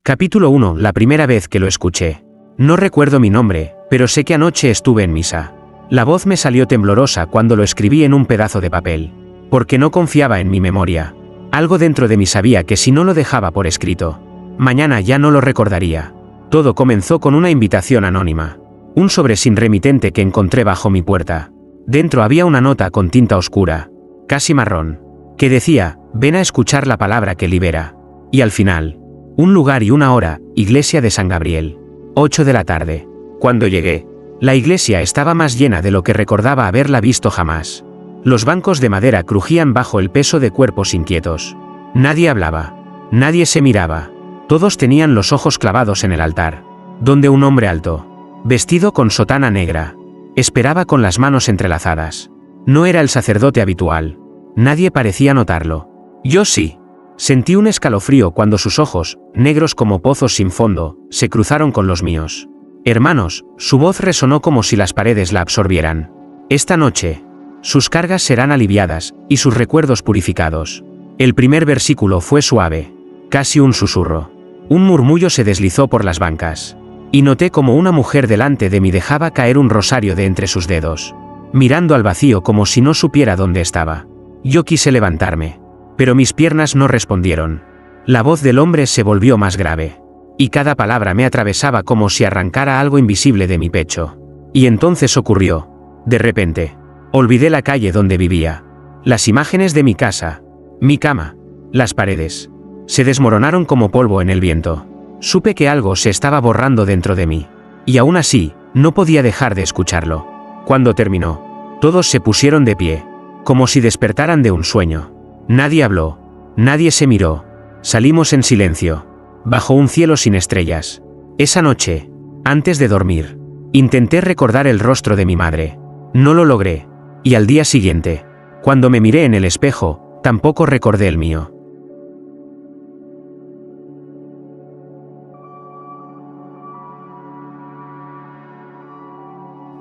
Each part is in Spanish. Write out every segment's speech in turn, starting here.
Capítulo 1. La primera vez que lo escuché. No recuerdo mi nombre, pero sé que anoche estuve en misa. La voz me salió temblorosa cuando lo escribí en un pedazo de papel. Porque no confiaba en mi memoria. Algo dentro de mí sabía que si no lo dejaba por escrito, mañana ya no lo recordaría. Todo comenzó con una invitación anónima. Un sobre sin remitente que encontré bajo mi puerta. Dentro había una nota con tinta oscura, casi marrón, que decía: ven a escuchar la palabra que libera. Y al final, un lugar y una hora: Iglesia de San Gabriel. 8 de la tarde. Cuando llegué, la iglesia estaba más llena de lo que recordaba haberla visto jamás. Los bancos de madera crujían bajo el peso de cuerpos inquietos. Nadie hablaba. Nadie se miraba. Todos tenían los ojos clavados en el altar, donde un hombre alto, vestido con sotana negra, esperaba con las manos entrelazadas. No era el sacerdote habitual. Nadie parecía notarlo. Yo sí. Sentí un escalofrío cuando sus ojos, negros como pozos sin fondo, se cruzaron con los míos. Hermanos, su voz resonó como si las paredes la absorbieran. Esta noche, sus cargas serán aliviadas, y sus recuerdos purificados. El primer versículo fue suave, casi un susurro. Un murmullo se deslizó por las bancas. Y noté como una mujer delante de mí dejaba caer un rosario de entre sus dedos, mirando al vacío como si no supiera dónde estaba. Yo quise levantarme, pero mis piernas no respondieron. La voz del hombre se volvió más grave, y cada palabra me atravesaba como si arrancara algo invisible de mi pecho. Y entonces ocurrió. De repente, olvidé la calle donde vivía, las imágenes de mi casa, mi cama, las paredes. Se desmoronaron como polvo en el viento. Supe que algo se estaba borrando dentro de mí, y aún así, no podía dejar de escucharlo. Cuando terminó, todos se pusieron de pie, como si despertaran de un sueño. Nadie habló, nadie se miró. Salimos en silencio, bajo un cielo sin estrellas. Esa noche, antes de dormir, intenté recordar el rostro de mi madre. No lo logré, y al día siguiente, cuando me miré en el espejo, tampoco recordé el mío.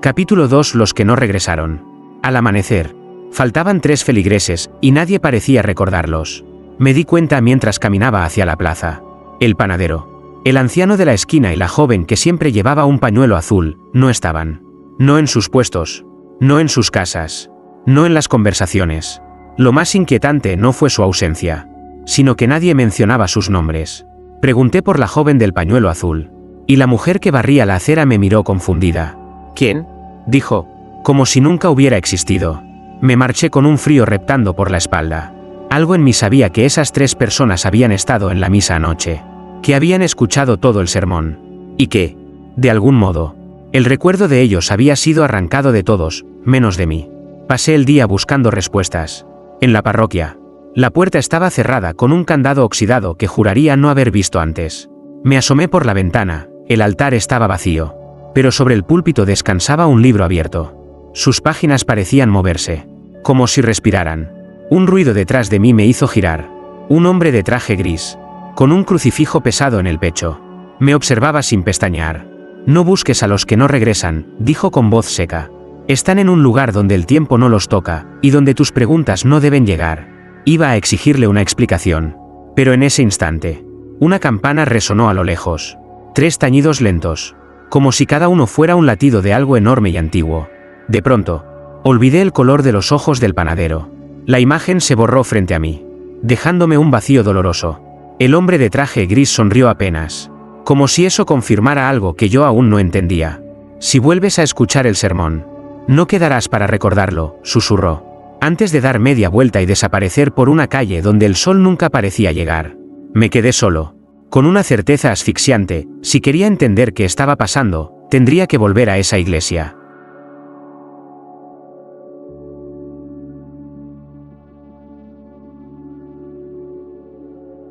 Capítulo 2. Los que no regresaron. Al amanecer, faltaban 3 feligreses, y nadie parecía recordarlos. Me di cuenta mientras caminaba hacia la plaza. El panadero, el anciano de la esquina y la joven que siempre llevaba un pañuelo azul, no estaban. No en sus puestos, no en sus casas, no en las conversaciones. Lo más inquietante no fue su ausencia, sino que nadie mencionaba sus nombres. Pregunté por la joven del pañuelo azul, y la mujer que barría la acera me miró confundida. ¿Quién?, dijo, como si nunca hubiera existido. Me marché con un frío reptando por la espalda. Algo en mí sabía que esas 3 personas habían estado en la misa anoche, que habían escuchado todo el sermón, y que, de algún modo, el recuerdo de ellos había sido arrancado de todos, menos de mí. Pasé el día buscando respuestas. En la parroquia, la puerta estaba cerrada con un candado oxidado que juraría no haber visto antes. Me asomé por la ventana. El altar estaba vacío, pero sobre el púlpito descansaba un libro abierto. Sus páginas parecían moverse, como si respiraran. Un ruido detrás de mí me hizo girar. Un hombre de traje gris, con un crucifijo pesado en el pecho, me observaba sin pestañear. No busques a los que no regresan, dijo con voz seca. Están en un lugar donde el tiempo no los toca, y donde tus preguntas no deben llegar. Iba a exigirle una explicación, pero en ese instante, una campana resonó a lo lejos. 3 tañidos lentos, como si cada uno fuera un latido de algo enorme y antiguo. De pronto, olvidé el color de los ojos del panadero. La imagen se borró frente a mí, dejándome un vacío doloroso. El hombre de traje gris sonrió apenas, como si eso confirmara algo que yo aún no entendía. Si vuelves a escuchar el sermón, no quedarás para recordarlo, susurró, antes de dar media vuelta y desaparecer por una calle donde el sol nunca parecía llegar. Me quedé solo, con una certeza asfixiante. Si quería entender qué estaba pasando, tendría que volver a esa iglesia.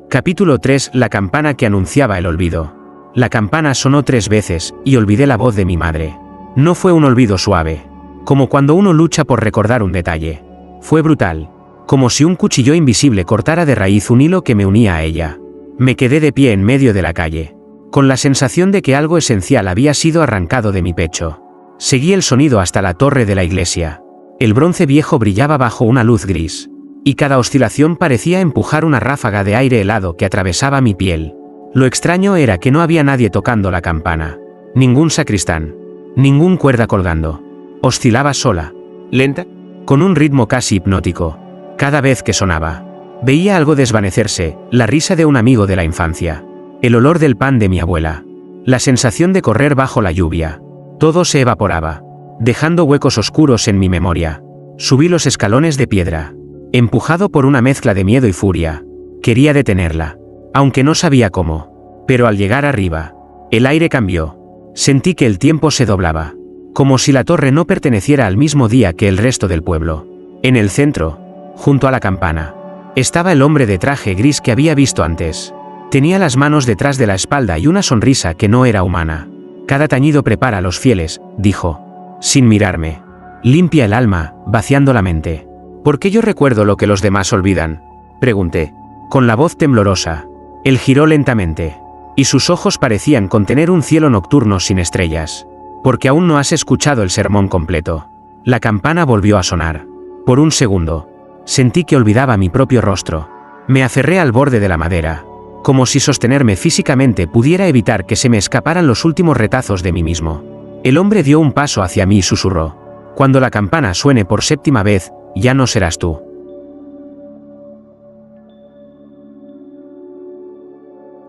Capítulo 3. La campana que anunciaba el olvido. La campana sonó 3 veces, y olvidé la voz de mi madre. No fue un olvido suave, como cuando uno lucha por recordar un detalle. Fue brutal, como si un cuchillo invisible cortara de raíz un hilo que me unía a ella. Me quedé de pie en medio de la calle, con la sensación de que algo esencial había sido arrancado de mi pecho. Seguí el sonido hasta la torre de la iglesia. El bronce viejo brillaba bajo una luz gris, y cada oscilación parecía empujar una ráfaga de aire helado que atravesaba mi piel. Lo extraño era que no había nadie tocando la campana. Ningún sacristán. Ningún cuerda colgando. Oscilaba sola. Lenta. Con un ritmo casi hipnótico. Cada vez que sonaba. Veía algo desvanecerse, la risa de un amigo de la infancia. El olor del pan de mi abuela. La sensación de correr bajo la lluvia. Todo se evaporaba, dejando huecos oscuros en mi memoria. Subí los escalones de piedra. Empujado por una mezcla de miedo y furia. Quería detenerla, aunque no sabía cómo. Pero al llegar arriba, el aire cambió. Sentí que el tiempo se doblaba. Como si la torre no perteneciera al mismo día que el resto del pueblo. En el centro, junto a la campana, estaba el hombre de traje gris que había visto antes. Tenía las manos detrás de la espalda y una sonrisa que no era humana. Cada tañido prepara a los fieles, dijo. Sin mirarme. Limpia el alma, vaciando la mente. ¿Por qué yo recuerdo lo que los demás olvidan? Pregunté. Con la voz temblorosa. Él giró lentamente. Y sus ojos parecían contener un cielo nocturno sin estrellas. Porque aún no has escuchado el sermón completo. La campana volvió a sonar. Por un segundo. Sentí que olvidaba mi propio rostro. Me aferré al borde de la madera. Como si sostenerme físicamente pudiera evitar que se me escaparan los últimos retazos de mí mismo. El hombre dio un paso hacia mí y susurró. Cuando la campana suene por 7ª vez, ya no serás tú.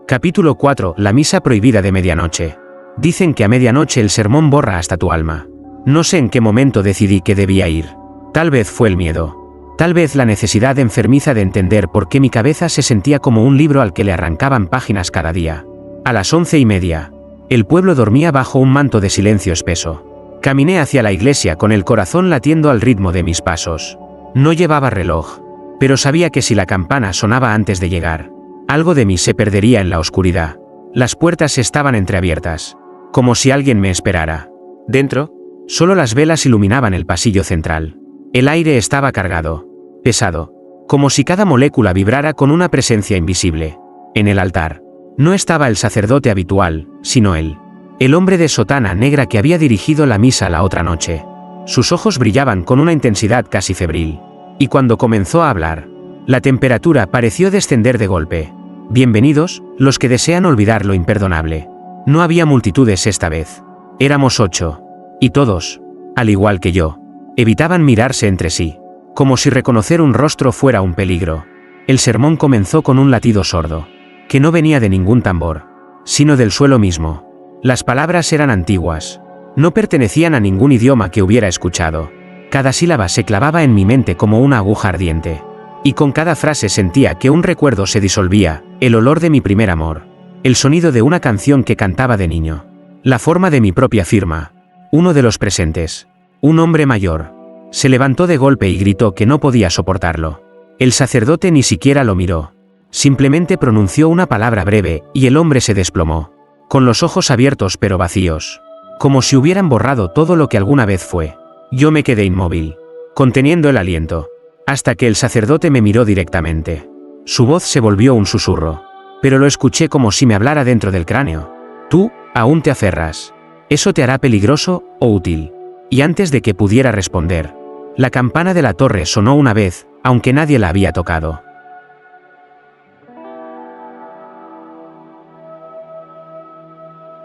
Capítulo 4. La misa prohibida de medianoche. Dicen que a medianoche el sermón borra hasta tu alma. No sé en qué momento decidí que debía ir. Tal vez fue el miedo. Tal vez la necesidad enfermiza de entender por qué mi cabeza se sentía como un libro al que le arrancaban páginas cada día. A las 11:30. El pueblo dormía bajo un manto de silencio espeso. Caminé hacia la iglesia con el corazón latiendo al ritmo de mis pasos. No llevaba reloj, pero sabía que si la campana sonaba antes de llegar, algo de mí se perdería en la oscuridad. Las puertas estaban entreabiertas, como si alguien me esperara. Dentro, solo las velas iluminaban el pasillo central. El aire estaba cargado, pesado, como si cada molécula vibrara con una presencia invisible. En el altar, no estaba el sacerdote habitual, sino él. El hombre de sotana negra que había dirigido la misa la otra noche. Sus ojos brillaban con una intensidad casi febril. Y cuando comenzó a hablar, la temperatura pareció descender de golpe. Bienvenidos, los que desean olvidar lo imperdonable. No había multitudes esta vez. Éramos 8. Y todos, al igual que yo, evitaban mirarse entre sí, como si reconocer un rostro fuera un peligro. El sermón comenzó con un latido sordo, que no venía de ningún tambor, sino del suelo mismo. Las palabras eran antiguas, no pertenecían a ningún idioma que hubiera escuchado. Cada sílaba se clavaba en mi mente como una aguja ardiente. Y con cada frase sentía que un recuerdo se disolvía, el olor de mi primer amor, el sonido de una canción que cantaba de niño, la forma de mi propia firma. Uno de los presentes, un hombre mayor, se levantó de golpe y gritó que no podía soportarlo. El sacerdote ni siquiera lo miró. Simplemente pronunció una palabra breve, y el hombre se desplomó, con los ojos abiertos pero vacíos, como si hubieran borrado todo lo que alguna vez fue. Yo me quedé inmóvil, conteniendo el aliento, hasta que el sacerdote me miró directamente. Su voz se volvió un susurro, pero lo escuché como si me hablara dentro del cráneo. Tú, aún te aferras. ¿Eso te hará peligroso o útil? Y antes de que pudiera responder, la campana de la torre sonó una vez, aunque nadie la había tocado.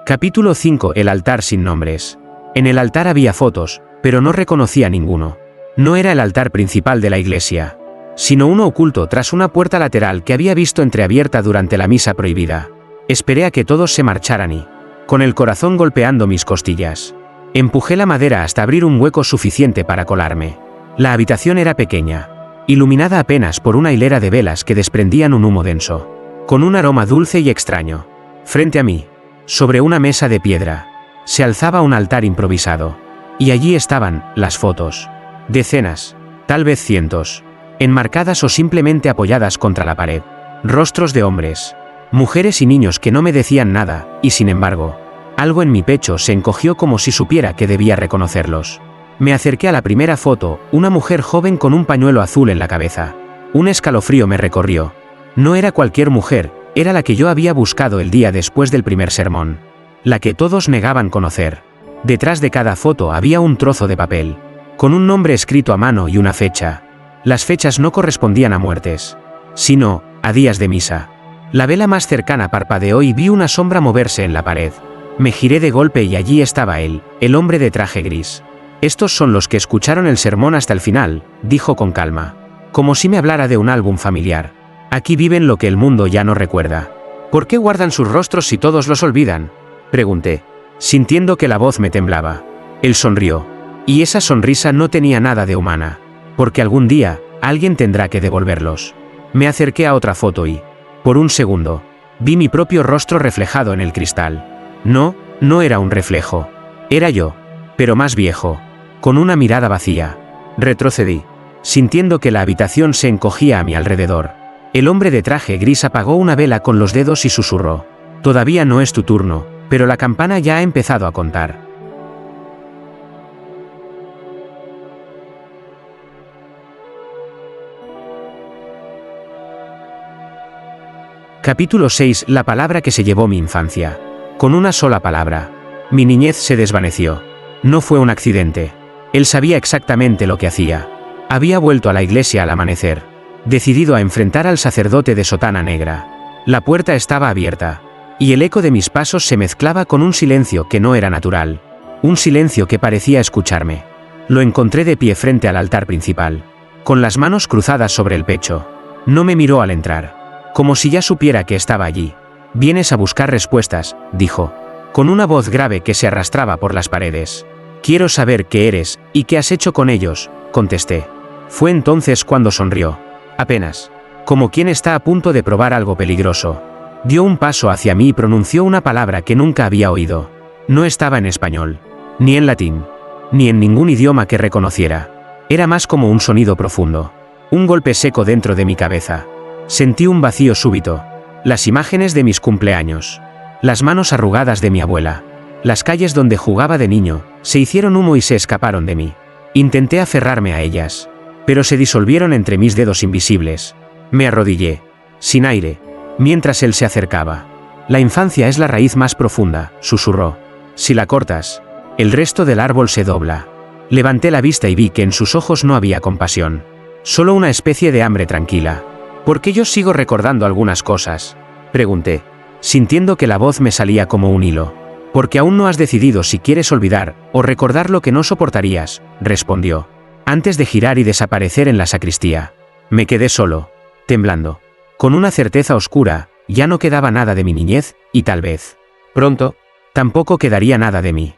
Capítulo 5. El altar sin nombres. En el altar había fotos, pero no reconocía ninguno. No era el altar principal de la iglesia, sino uno oculto tras una puerta lateral que había visto entreabierta durante la misa prohibida. Esperé a que todos se marcharan y, con el corazón golpeando mis costillas, empujé la madera hasta abrir un hueco suficiente para colarme. La habitación era pequeña, iluminada apenas por una hilera de velas que desprendían un humo denso, con un aroma dulce y extraño. Frente a mí, sobre una mesa de piedra, se alzaba un altar improvisado, y allí estaban las fotos. Decenas, tal vez cientos, enmarcadas o simplemente apoyadas contra la pared. Rostros de hombres, mujeres y niños que no me decían nada, y sin embargo, algo en mi pecho se encogió como si supiera que debía reconocerlos. Me acerqué a la primera foto, una mujer joven con un pañuelo azul en la cabeza. Un escalofrío me recorrió. No era cualquier mujer, era la que yo había buscado el día después del primer sermón. La que todos negaban conocer. Detrás de cada foto había un trozo de papel, con un nombre escrito a mano y una fecha. Las fechas no correspondían a muertes, sino a días de misa. La vela más cercana parpadeó y vi una sombra moverse en la pared. Me giré de golpe y allí estaba él, el hombre de traje gris. Estos son los que escucharon el sermón hasta el final, dijo con calma. Como si me hablara de un álbum familiar. Aquí viven lo que el mundo ya no recuerda. ¿Por qué guardan sus rostros si todos los olvidan? Pregunté, sintiendo que la voz me temblaba. Él sonrió. Y esa sonrisa no tenía nada de humana. Porque algún día, alguien tendrá que devolverlos. Me acerqué a otra foto y, por un segundo, vi mi propio rostro reflejado en el cristal. No era un reflejo. Era yo, pero más viejo, con una mirada vacía. Retrocedí, sintiendo que la habitación se encogía a mi alrededor. El hombre de traje gris apagó una vela con los dedos y susurró. Todavía no es tu turno, pero la campana ya ha empezado a contar. Capítulo 6. La palabra que se llevó mi infancia. Con una sola palabra. Mi niñez se desvaneció. No fue un accidente. Él sabía exactamente lo que hacía. Había vuelto a la iglesia al amanecer, decidido a enfrentar al sacerdote de sotana negra. La puerta estaba abierta, y el eco de mis pasos se mezclaba con un silencio que no era natural. Un silencio que parecía escucharme. Lo encontré de pie frente al altar principal, con las manos cruzadas sobre el pecho. No me miró al entrar. Como si ya supiera que estaba allí. Vienes a buscar respuestas, dijo, con una voz grave que se arrastraba por las paredes. Quiero saber qué eres, y qué has hecho con ellos, contesté. Fue entonces cuando sonrió. Apenas. Como quien está a punto de probar algo peligroso. Dio un paso hacia mí y pronunció una palabra que nunca había oído. No estaba en español, ni en latín, ni en ningún idioma que reconociera. Era más como un sonido profundo. Un golpe seco dentro de mi cabeza. Sentí un vacío súbito. Las imágenes de mis cumpleaños. Las manos arrugadas de mi abuela. Las calles donde jugaba de niño, se hicieron humo y se escaparon de mí. Intenté aferrarme a ellas, pero se disolvieron entre mis dedos invisibles. Me arrodillé, sin aire, mientras él se acercaba. La infancia es la raíz más profunda, susurró. Si la cortas, el resto del árbol se dobla. Levanté la vista y vi que en sus ojos no había compasión. Solo una especie de hambre tranquila. ¿Por qué yo sigo recordando algunas cosas? Pregunté, sintiendo que la voz me salía como un hilo. Porque aún no has decidido si quieres olvidar o recordar lo que no soportarías, respondió. Antes de girar y desaparecer en la sacristía. Me quedé solo, temblando. Con una certeza oscura, ya no quedaba nada de mi niñez, y tal vez, pronto, tampoco quedaría nada de mí.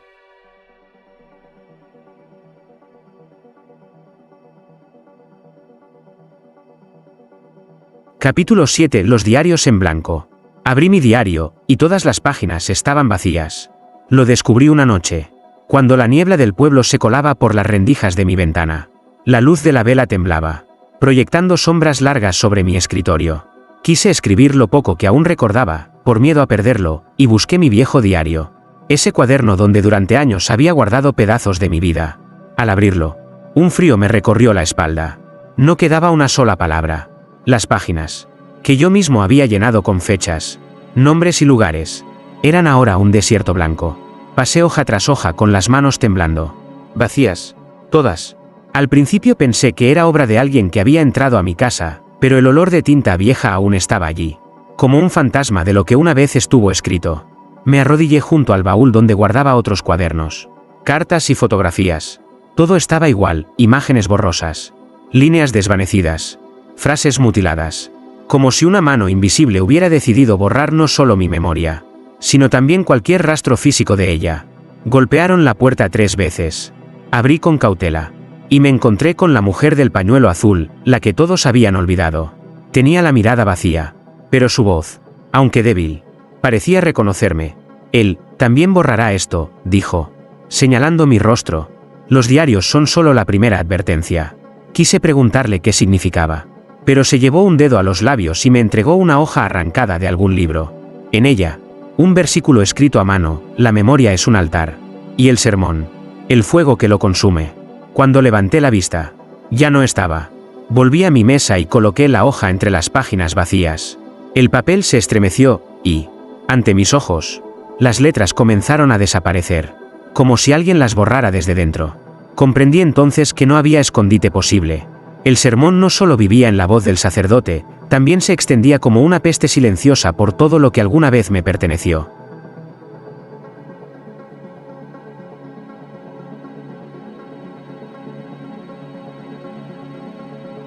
Capítulo 7. Los diarios en blanco. Abrí mi diario, y todas las páginas estaban vacías. Lo descubrí una noche, cuando la niebla del pueblo se colaba por las rendijas de mi ventana. La luz de la vela temblaba, proyectando sombras largas sobre mi escritorio. Quise escribir lo poco que aún recordaba, por miedo a perderlo, y busqué mi viejo diario. Ese cuaderno donde durante años había guardado pedazos de mi vida. Al abrirlo, un frío me recorrió la espalda. No quedaba una sola palabra. Las páginas, que yo mismo había llenado con fechas, nombres y lugares, eran ahora un desierto blanco. Pasé hoja tras hoja con las manos temblando. Vacías, todas. Al principio pensé que era obra de alguien que había entrado a mi casa, pero el olor de tinta vieja aún estaba allí, como un fantasma de lo que una vez estuvo escrito. Me arrodillé junto al baúl donde guardaba otros cuadernos, cartas y fotografías. Todo estaba igual, imágenes borrosas, líneas desvanecidas, frases mutiladas. Como si una mano invisible hubiera decidido borrar no solo mi memoria, sino también cualquier rastro físico de ella. Golpearon la puerta 3 veces. Abrí con cautela. Y me encontré con la mujer del pañuelo azul, la que todos habían olvidado. Tenía la mirada vacía, pero su voz, aunque débil, parecía reconocerme. Él también borrará esto, dijo, señalando mi rostro. Los diarios son solo la primera advertencia. Quise preguntarle qué significaba, pero se llevó un dedo a los labios y me entregó una hoja arrancada de algún libro. En ella, un versículo escrito a mano: la memoria es un altar. Y el sermón: el fuego que lo consume. Cuando levanté la vista, ya no estaba. Volví a mi mesa y coloqué la hoja entre las páginas vacías. El papel se estremeció, y, ante mis ojos, las letras comenzaron a desaparecer, como si alguien las borrara desde dentro. Comprendí entonces que no había escondite posible. El sermón no solo vivía en la voz del sacerdote, También se extendía como una peste silenciosa por todo lo que alguna vez me perteneció.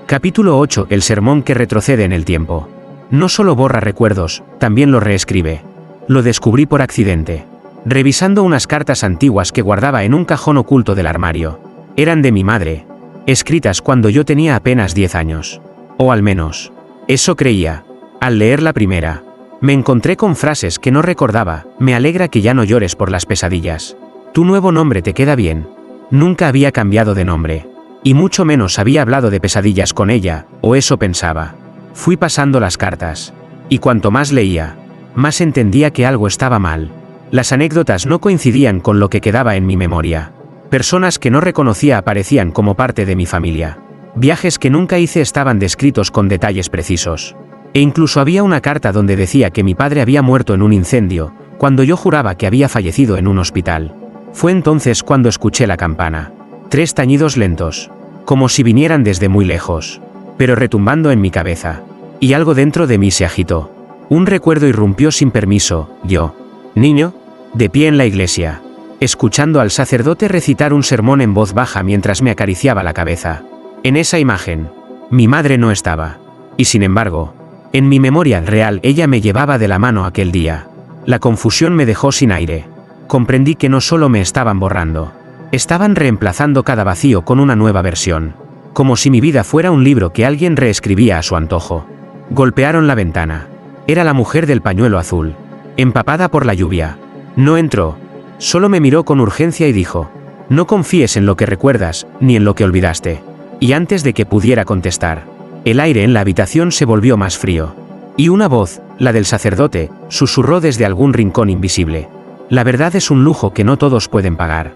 Capítulo 8. El sermón que retrocede en el tiempo. No solo borra recuerdos, también los reescribe. Lo descubrí por accidente. Revisando unas cartas antiguas que guardaba en un cajón oculto del armario. Eran de mi madre, escritas cuando yo tenía apenas 10 años. O al menos, eso creía. Al leer la primera, me encontré con frases que no recordaba. Me alegra que ya no llores por las pesadillas. Tu nuevo nombre te queda bien. Nunca había cambiado de nombre. Y mucho menos había hablado de pesadillas con ella, o eso pensaba. Fui pasando las cartas. Y cuanto más leía, más entendía que algo estaba mal. Las anécdotas no coincidían con lo que quedaba en mi memoria. Personas que no reconocía aparecían como parte de mi familia. Viajes que nunca hice estaban descritos con detalles precisos. E incluso había una carta donde decía que mi padre había muerto en un incendio, cuando yo juraba que había fallecido en un hospital. Fue entonces cuando escuché la campana. 3 tañidos lentos, como si vinieran desde muy lejos, pero retumbando en mi cabeza. Y algo dentro de mí se agitó. Un recuerdo irrumpió sin permiso. Yo, niño, de pie en la iglesia, escuchando al sacerdote recitar un sermón en voz baja mientras me acariciaba la cabeza. En esa imagen, mi madre no estaba. Y sin embargo, en mi memoria real ella me llevaba de la mano aquel día. La confusión me dejó sin aire. Comprendí que no solo me estaban borrando. Estaban reemplazando cada vacío con una nueva versión. Como si mi vida fuera un libro que alguien reescribía a su antojo. Golpearon la ventana. Era la mujer del pañuelo azul, empapada por la lluvia. No entró. Solo me miró con urgencia y dijo: no confíes en lo que recuerdas, ni en lo que olvidaste. Y antes de que pudiera contestar, el aire en la habitación se volvió más frío. Y una voz, la del sacerdote, susurró desde algún rincón invisible: la verdad es un lujo que no todos pueden pagar.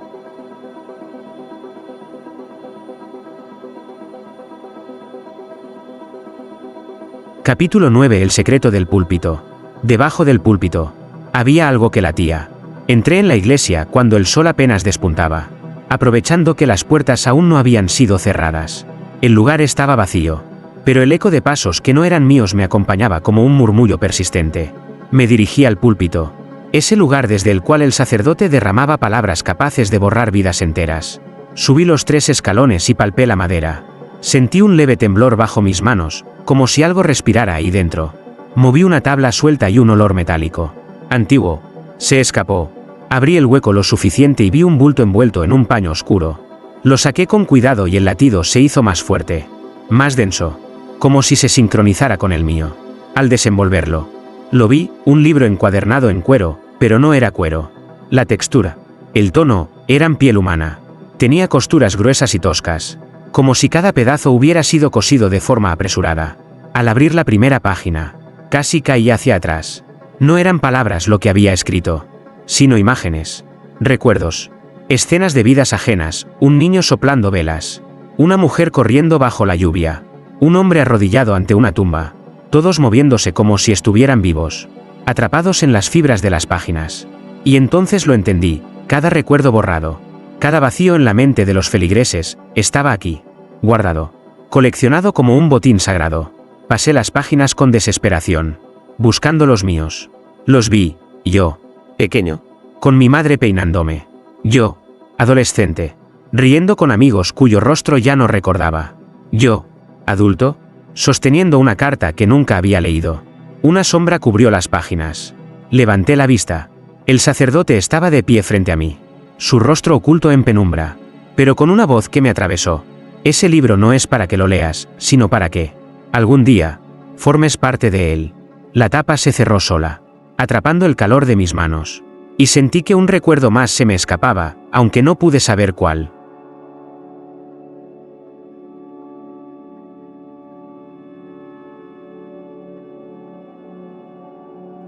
Capítulo 9. El secreto del púlpito. Debajo del púlpito había algo que latía. Entré en la iglesia cuando el sol apenas despuntaba, aprovechando que las puertas aún no habían sido cerradas. El lugar estaba vacío, pero el eco de pasos que no eran míos me acompañaba como un murmullo persistente. Me dirigí al púlpito, ese lugar desde el cual el sacerdote derramaba palabras capaces de borrar vidas enteras. Subí los 3 escalones y palpé la madera. Sentí un leve temblor bajo mis manos, como si algo respirara ahí dentro. Moví una tabla suelta y un olor metálico, antiguo, se escapó. Abrí el hueco lo suficiente y vi un bulto envuelto en un paño oscuro. Lo saqué con cuidado y el latido se hizo más fuerte, más denso, como si se sincronizara con el mío. Al desenvolverlo, lo vi, un libro encuadernado en cuero, pero no era cuero. La textura, el tono, eran piel humana. Tenía costuras gruesas y toscas, como si cada pedazo hubiera sido cosido de forma apresurada. Al abrir la primera página, casi caí hacia atrás. No eran palabras lo que había escrito, sino imágenes, recuerdos, escenas de vidas ajenas, un niño soplando velas, una mujer corriendo bajo la lluvia, un hombre arrodillado ante una tumba, todos moviéndose como si estuvieran vivos, atrapados en las fibras de las páginas. Y entonces lo entendí, cada recuerdo borrado, cada vacío en la mente de los feligreses, estaba aquí, guardado, coleccionado como un botín sagrado. Pasé las páginas con desesperación, buscando los míos. Los vi, yo, pequeño, con mi madre peinándome. Yo, adolescente, riendo con amigos cuyo rostro ya no recordaba. Yo, adulto, sosteniendo una carta que nunca había leído. Una sombra cubrió las páginas. Levanté la vista. El sacerdote estaba de pie frente a mí, su rostro oculto en penumbra, pero con una voz que me atravesó. Ese libro no es para que lo leas, sino para que, algún día, formes parte de él. La tapa se cerró sola, atrapando el calor de mis manos, y sentí que un recuerdo más se me escapaba, aunque no pude saber cuál.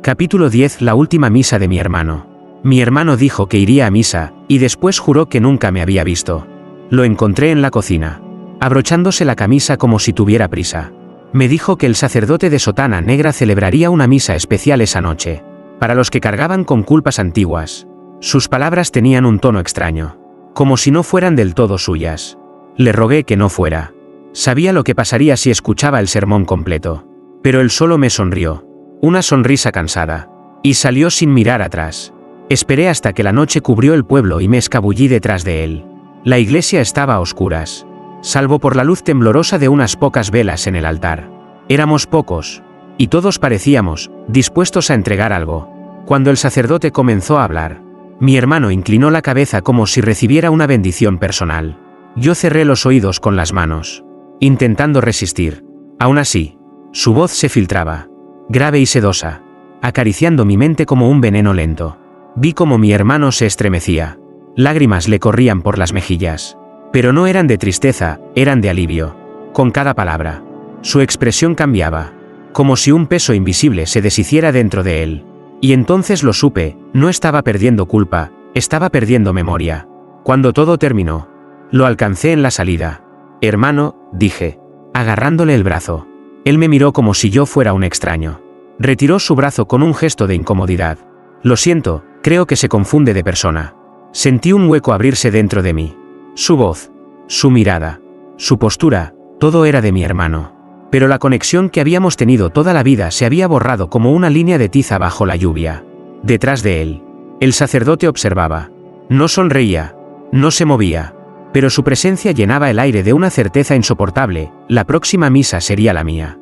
Capítulo 10. La última misa de mi hermano. Mi hermano dijo que iría a misa, y después juró que nunca me había visto. Lo encontré en la cocina, abrochándose la camisa como si tuviera prisa. Me dijo que el sacerdote de sotana negra celebraría una misa especial esa noche, para los que cargaban con culpas antiguas. Sus palabras tenían un tono extraño, como si no fueran del todo suyas. Le rogué que no fuera. Sabía lo que pasaría si escuchaba el sermón completo. Pero él solo me sonrió. Una sonrisa cansada. Y salió sin mirar atrás. Esperé hasta que la noche cubrió el pueblo y me escabullí detrás de él. La iglesia estaba a oscuras, salvo por la luz temblorosa de unas pocas velas en el altar. Éramos pocos, y todos parecíamos dispuestos a entregar algo. Cuando el sacerdote comenzó a hablar, mi hermano inclinó la cabeza como si recibiera una bendición personal. Yo cerré los oídos con las manos, intentando resistir. Aún así, su voz se filtraba, grave y sedosa, acariciando mi mente como un veneno lento. Vi como mi hermano se estremecía. Lágrimas le corrían por las mejillas. Pero no eran de tristeza, eran de alivio. Con cada palabra, su expresión cambiaba, como si un peso invisible se deshiciera dentro de él. Y entonces lo supe, no estaba perdiendo culpa, estaba perdiendo memoria. Cuando todo terminó, lo alcancé en la salida. Hermano, dije, agarrándole el brazo. Él me miró como si yo fuera un extraño. Retiró su brazo con un gesto de incomodidad. Lo siento, creo que se confunde de persona. Sentí un hueco abrirse dentro de mí. Su voz, su mirada, su postura, todo era de mi hermano. Pero la conexión que habíamos tenido toda la vida se había borrado como una línea de tiza bajo la lluvia. Detrás de él, el sacerdote observaba. No sonreía, no se movía, pero su presencia llenaba el aire de una certeza insoportable: la próxima misa sería la mía.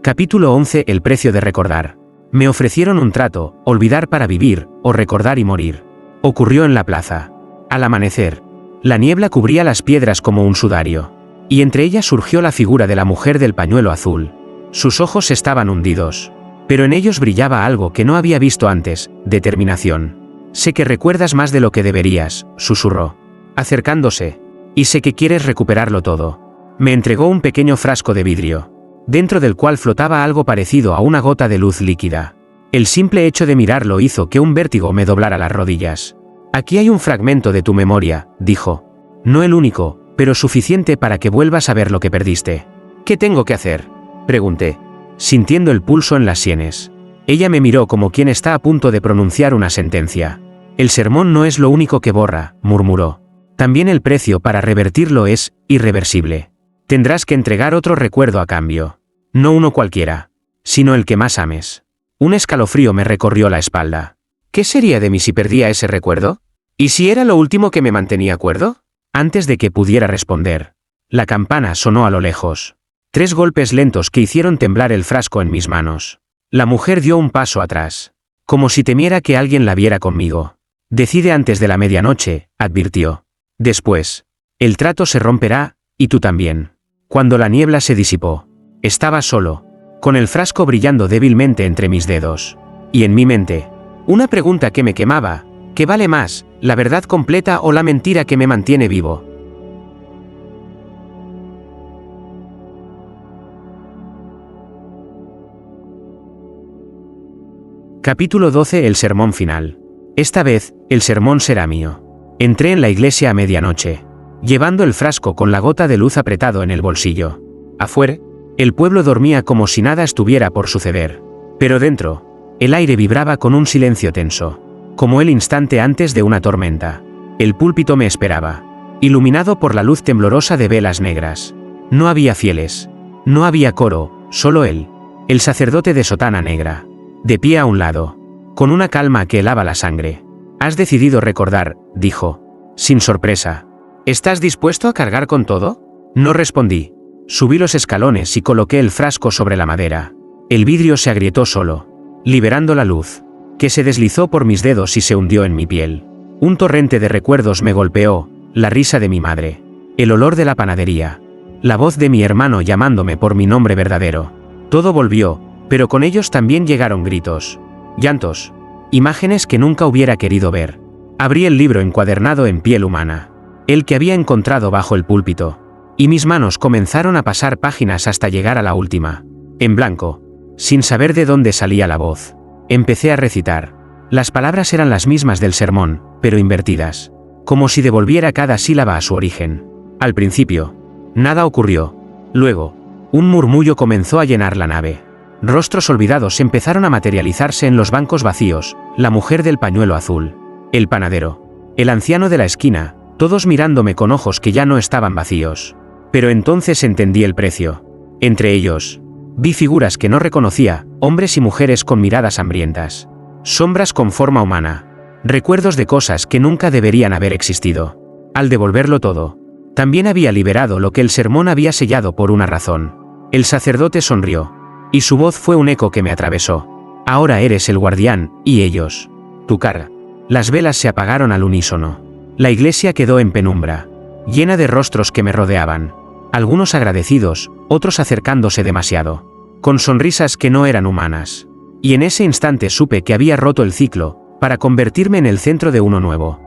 Capítulo 11. El precio de recordar. Me ofrecieron un trato: olvidar para vivir, o recordar y morir. Ocurrió en la plaza. Al amanecer, la niebla cubría las piedras como un sudario, y entre ellas surgió la figura de la mujer del pañuelo azul. Sus ojos estaban hundidos, pero en ellos brillaba algo que no había visto antes: determinación. Sé que recuerdas más de lo que deberías, susurró, acercándose, y sé que quieres recuperarlo todo. Me entregó un pequeño frasco de vidrio, dentro del cual flotaba algo parecido a una gota de luz líquida. El simple hecho de mirarlo hizo que un vértigo me doblara las rodillas. Aquí hay un fragmento de tu memoria, dijo. No el único, pero suficiente para que vuelvas a ver lo que perdiste. ¿Qué tengo que hacer?, pregunté, sintiendo el pulso en las sienes. Ella me miró como quien está a punto de pronunciar una sentencia. El sermón no es lo único que borra, murmuró. También el precio para revertirlo es irreversible. Tendrás que entregar otro recuerdo a cambio. No uno cualquiera, sino el que más ames. Un escalofrío me recorrió la espalda. ¿Qué sería de mí si perdía ese recuerdo? ¿Y si era lo último que me mantenía cuerdo? Antes de que pudiera responder, la campana sonó a lo lejos. 3 golpes lentos que hicieron temblar el frasco en mis manos. La mujer dio un paso atrás, como si temiera que alguien la viera conmigo. Decide antes de la medianoche, advirtió. Después, el trato se romperá, y tú también. Cuando la niebla se disipó, estaba solo, con el frasco brillando débilmente entre mis dedos. Y en mi mente, una pregunta que me quemaba: ¿qué vale más, la verdad completa o la mentira que me mantiene vivo? Capítulo 12. El sermón final. Esta vez, el sermón será mío. Entré en la iglesia a medianoche, llevando el frasco con la gota de luz apretado en el bolsillo. Afuera, el pueblo dormía como si nada estuviera por suceder. Pero dentro, el aire vibraba con un silencio tenso, como el instante antes de una tormenta. El púlpito me esperaba, iluminado por la luz temblorosa de velas negras. No había fieles, no había coro, solo él, el sacerdote de sotana negra, de pie a un lado, con una calma que helaba la sangre. «Has decidido recordar», dijo, sin sorpresa. «¿Estás dispuesto a cargar con todo?». No respondí. Subí los escalones y coloqué el frasco sobre la madera. El vidrio se agrietó solo, liberando la luz, que se deslizó por mis dedos y se hundió en mi piel. Un torrente de recuerdos me golpeó: la risa de mi madre, el olor de la panadería, la voz de mi hermano llamándome por mi nombre verdadero. Todo volvió, pero con ellos también llegaron gritos, llantos, imágenes que nunca hubiera querido ver. Abrí el libro encuadernado en piel humana, el que había encontrado bajo el púlpito, y mis manos comenzaron a pasar páginas hasta llegar a la última. En blanco, sin saber de dónde salía la voz, empecé a recitar. Las palabras eran las mismas del sermón, pero invertidas, como si devolviera cada sílaba a su origen. Al principio, nada ocurrió. Luego, un murmullo comenzó a llenar la nave. Rostros olvidados empezaron a materializarse en los bancos vacíos: la mujer del pañuelo azul, el panadero, el anciano de la esquina, todos mirándome con ojos que ya no estaban vacíos. Pero entonces entendí el precio. Entre ellos, vi figuras que no reconocía, hombres y mujeres con miradas hambrientas. Sombras con forma humana. Recuerdos de cosas que nunca deberían haber existido. Al devolverlo todo, también había liberado lo que el sermón había sellado por una razón. El sacerdote sonrió, y su voz fue un eco que me atravesó. Ahora eres el guardián, y ellos, tu cara. Las velas se apagaron al unísono. La iglesia quedó en penumbra, llena de rostros que me rodeaban. Algunos agradecidos, otros acercándose demasiado, con sonrisas que no eran humanas. Y en ese instante supe que había roto el ciclo, para convertirme en el centro de uno nuevo.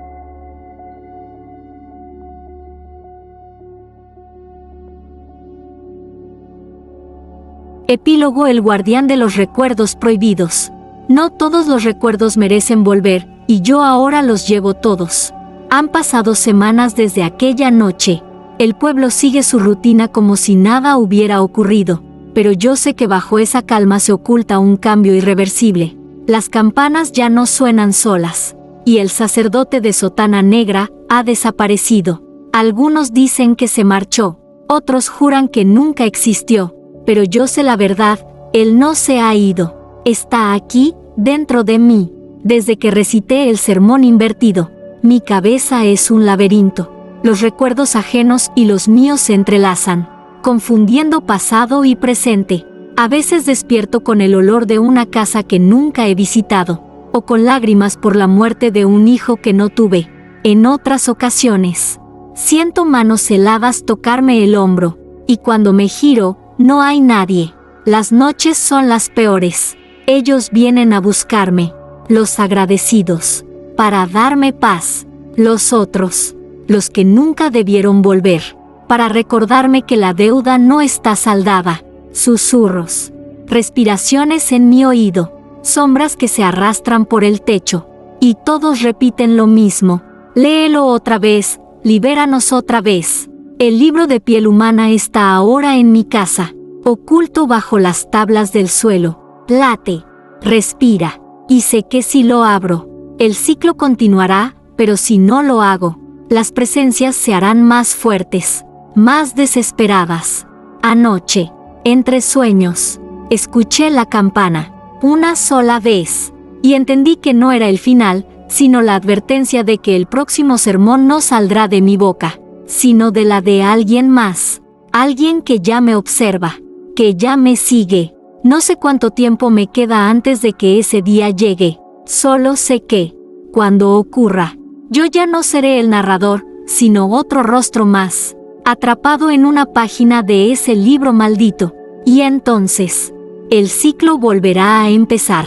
Epílogo: El guardián de los recuerdos prohibidos. No todos los recuerdos merecen volver, y yo ahora los llevo todos. Han pasado semanas desde aquella noche. El pueblo sigue su rutina como si nada hubiera ocurrido, pero yo sé que bajo esa calma se oculta un cambio irreversible. Las campanas ya no suenan solas, y el sacerdote de sotana negra ha desaparecido. Algunos dicen que se marchó, otros juran que nunca existió, pero yo sé la verdad: él no se ha ido. Está aquí, dentro de mí. Desde que recité el sermón invertido, mi cabeza es un laberinto. Los recuerdos ajenos y los míos se entrelazan, confundiendo pasado y presente. A veces despierto con el olor de una casa que nunca he visitado, o con lágrimas por la muerte de un hijo que no tuve. En otras ocasiones, siento manos heladas tocarme el hombro, y cuando me giro, no hay nadie. Las noches son las peores. Ellos vienen a buscarme, los agradecidos, para darme paz. Los otros, los que nunca debieron volver, para recordarme que la deuda no está saldada. Susurros, respiraciones en mi oído, sombras que se arrastran por el techo, y todos repiten lo mismo: léelo otra vez, libéranos otra vez. El libro de piel humana está ahora en mi casa, oculto bajo las tablas del suelo. Late, respira, y sé que si lo abro, el ciclo continuará, pero si no lo hago, las presencias se harán más fuertes, más desesperadas. Anoche, entre sueños, escuché la campana, una sola vez, y entendí que no era el final, sino la advertencia de que el próximo sermón no saldrá de mi boca, sino de la de alguien más, alguien que ya me observa, que ya me sigue. No sé cuánto tiempo me queda antes de que ese día llegue, solo sé que, cuando ocurra, yo ya no seré el narrador, sino otro rostro más, atrapado en una página de ese libro maldito, y entonces, el ciclo volverá a empezar.